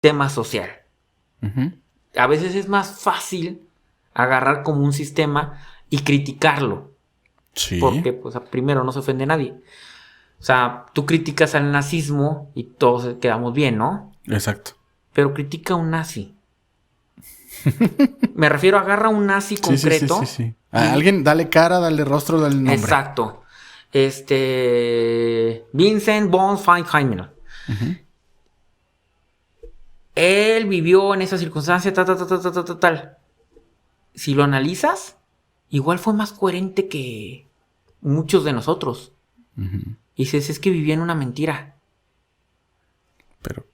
tema social. Uh-huh. A veces es más fácil agarrar como un sistema y criticarlo. Sí. Porque, pues, primero no se ofende a nadie. O sea, tú criticas al nazismo y todos quedamos bien, ¿no? Exacto. Pero critica a un nazi. Me refiero, agarra a un nazi concreto. Sí. A alguien, dale cara, dale rostro, dale nombre. Exacto. Vincent von Feinheimer. Uh-huh. Él vivió en esa circunstancia, tal. Si lo analizas, igual fue más coherente que muchos de nosotros. Uh-huh. Y dices, es que vivía en una mentira. Pero...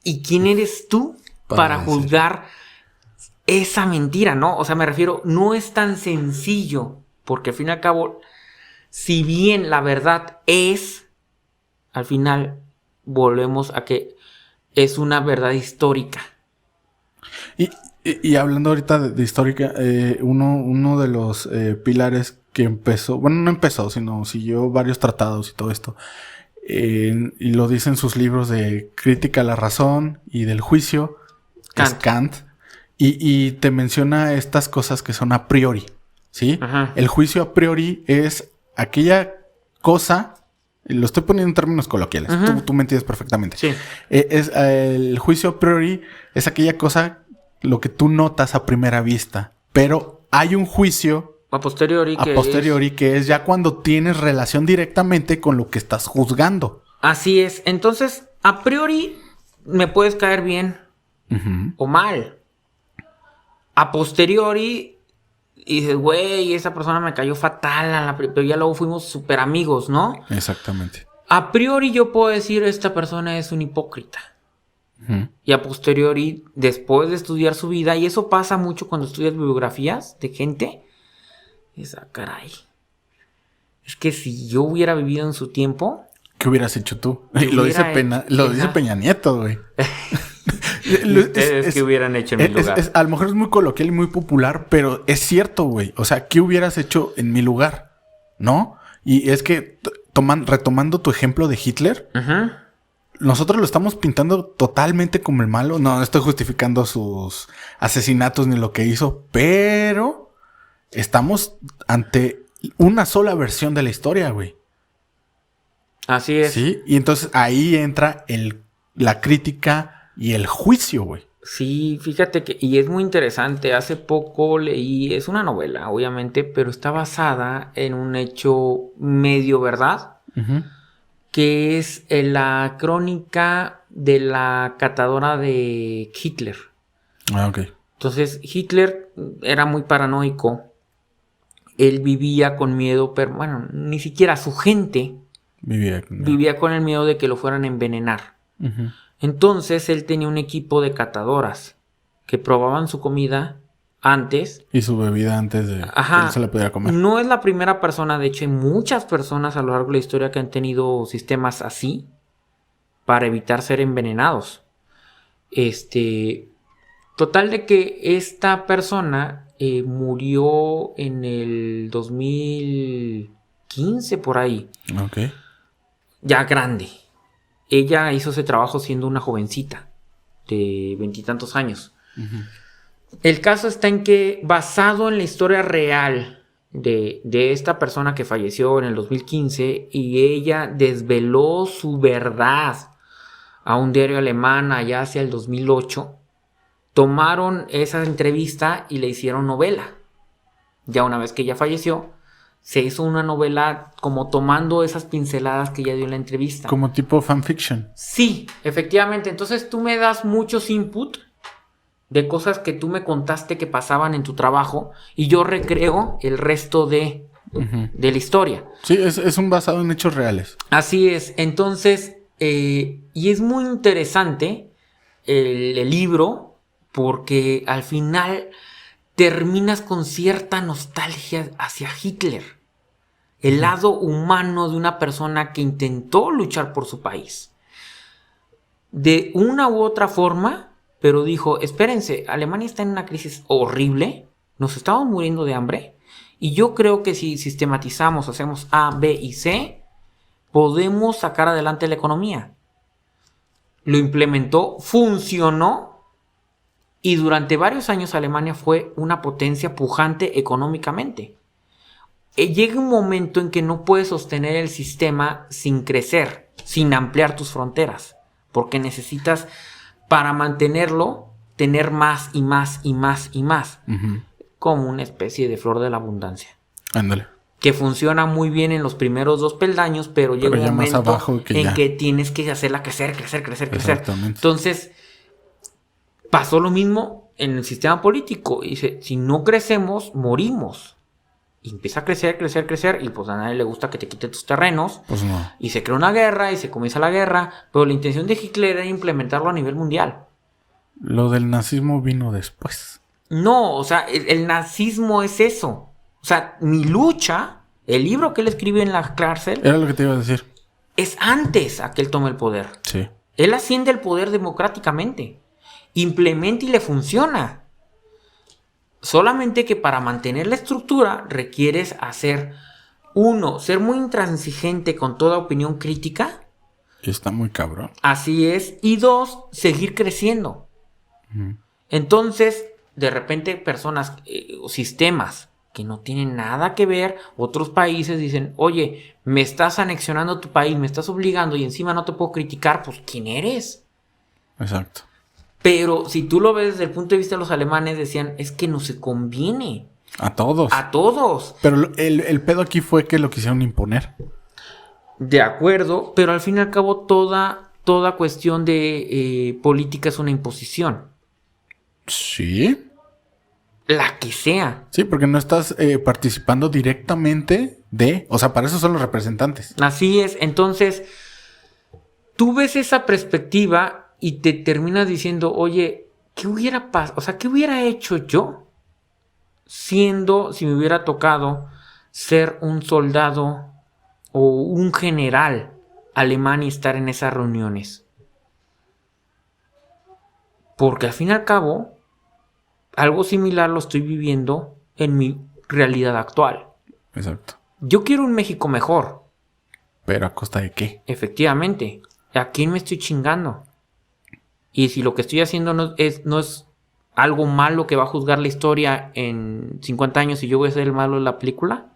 ¿Y quién eres tú para juzgar esa mentira, no? O sea, me refiero, no es tan sencillo. Porque al fin y al cabo, si bien la verdad es, al final volvemos a que es una verdad histórica. Y hablando ahorita de histórica, uno de los pilares que empezó, bueno, no empezó, sino siguió varios tratados y todo esto, y lo dice en sus libros de Crítica a la Razón y del Juicio, es Kant, y te menciona estas cosas que son a priori, ¿sí? Ajá. El juicio a priori es aquella cosa, lo estoy poniendo en términos coloquiales, tú me entiendes perfectamente. Sí. El juicio a priori es aquella cosa, lo que tú notas a primera vista, pero hay un juicio a posteriori que es ya cuando tienes relación directamente con lo que estás juzgando. Así es. Entonces, a priori me puedes caer bien o mal. A posteriori y dices, güey, esa persona me cayó fatal, pero ya luego fuimos súper amigos, ¿no? Exactamente. A priori yo puedo decir, esta persona es un hipócrita. Y a posteriori, después de estudiar su vida, y eso pasa mucho cuando estudias biografías de gente, es, caray, es que si yo hubiera vivido en su tiempo... ¿Qué hubieras hecho tú? Lo dice Peña Nieto, güey. ¿Ustedes qué hubieran hecho en mi lugar? A lo mejor es muy coloquial y muy popular, pero es cierto, güey. O sea, ¿qué hubieras hecho en mi lugar? ¿No? Y es que, retomando tu ejemplo de Hitler... Nosotros lo estamos pintando totalmente como el malo. No estoy justificando sus asesinatos ni lo que hizo, pero estamos ante una sola versión de la historia, güey. Así es. Sí, y entonces ahí entra la crítica y el juicio, güey. Sí, fíjate que, y es muy interesante, hace poco leí, es una novela, obviamente, pero está basada en un hecho medio verdad. Que es la crónica de la catadora de Hitler. Ah, ok. Entonces, Hitler era muy paranoico. Él vivía con miedo, pero bueno, ni siquiera su gente vivía con el miedo de que lo fueran a envenenar. Entonces, él tenía un equipo de catadoras que probaban su comida antes. Y su bebida antes de que él se la pudiera comer. No es la primera persona, de hecho hay muchas personas a lo largo de la historia que han tenido sistemas así para evitar ser envenenados. Total de que esta persona murió en el 2015 por ahí. Ok. Ya grande. Ella hizo ese trabajo siendo una jovencita de 20 y tantos años. El caso está en que, basado en la historia real de esta persona que falleció en el 2015, y ella desveló su verdad a un diario alemán allá hacia el 2008, tomaron esa entrevista y le hicieron novela. Ya una vez que ella falleció, se hizo una novela como tomando esas pinceladas que ella dio en la entrevista. Como tipo fanfiction. Sí, efectivamente. Entonces tú me das muchos input de cosas que tú me contaste que pasaban en tu trabajo y yo recreo el resto de la historia. Sí, es un basado en hechos reales. Así es. Entonces, y es muy interesante el libro porque al final terminas con cierta nostalgia hacia Hitler. El lado humano de una persona que intentó luchar por su país. De una u otra forma... Pero dijo, espérense, Alemania está en una crisis horrible, nos estamos muriendo de hambre, y yo creo que si sistematizamos, hacemos A, B y C, podemos sacar adelante la economía. lo implementó, funcionó y durante varios años Alemania fue una potencia pujante económicamente. Llega un momento en que no puedes sostener el sistema sin crecer, sin ampliar tus fronteras, porque necesitas, para mantenerlo, tener más y más y más y más, como una especie de flor de la abundancia. Ándale. Que funciona muy bien en los primeros 2 peldaños, pero llega un momento más abajo que tienes que hacerla crecer. Entonces, pasó lo mismo en el sistema político. Dice, si no crecemos, morimos. Y empieza a crecer, y pues a nadie le gusta que te quite tus terrenos. Pues no. Y se crea una guerra, y se comienza la guerra, pero la intención de Hitler era implementarlo a nivel mundial. Lo del nazismo vino después. No, o sea, el nazismo es eso. O sea, mi lucha, el libro que él escribe en la cárcel... Era lo que te iba a decir. Es antes a que él tome el poder. Sí. Él asciende el poder democráticamente. Implementa y le funciona. Solamente que para mantener la estructura requieres hacer... 1, ser muy intransigente con toda opinión crítica. Está muy cabrón. Así es. Y 2, seguir creciendo. Entonces, de repente personas o sistemas que no tienen nada que ver, otros países dicen, oye, me estás anexionando tu país, me estás obligando y encima no te puedo criticar, pues ¿quién eres? Exacto. Pero si tú lo ves desde el punto de vista de los alemanes, decían, es que no se conviene. A todos. A todos. Pero el pedo aquí fue que lo quisieron imponer. De acuerdo, pero al fin y al cabo toda cuestión de política es una imposición. Sí. La que sea. Sí, porque no estás participando directamente de... O sea, para eso son los representantes. Así es. Entonces, tú ves esa perspectiva y te terminas diciendo, oye, ¿qué hubiera pasado? O sea, ¿qué hubiera hecho yo si me hubiera tocado ser un soldado o un general alemán y estar en esas reuniones? Porque al fin y al cabo, algo similar lo estoy viviendo en mi realidad actual. Exacto. Yo quiero un México mejor. ¿Pero a costa de qué? Efectivamente. ¿A quién me estoy chingando? Y si lo que estoy haciendo no es algo malo que va a juzgar la historia en 50 años y yo voy a ser el malo de la película,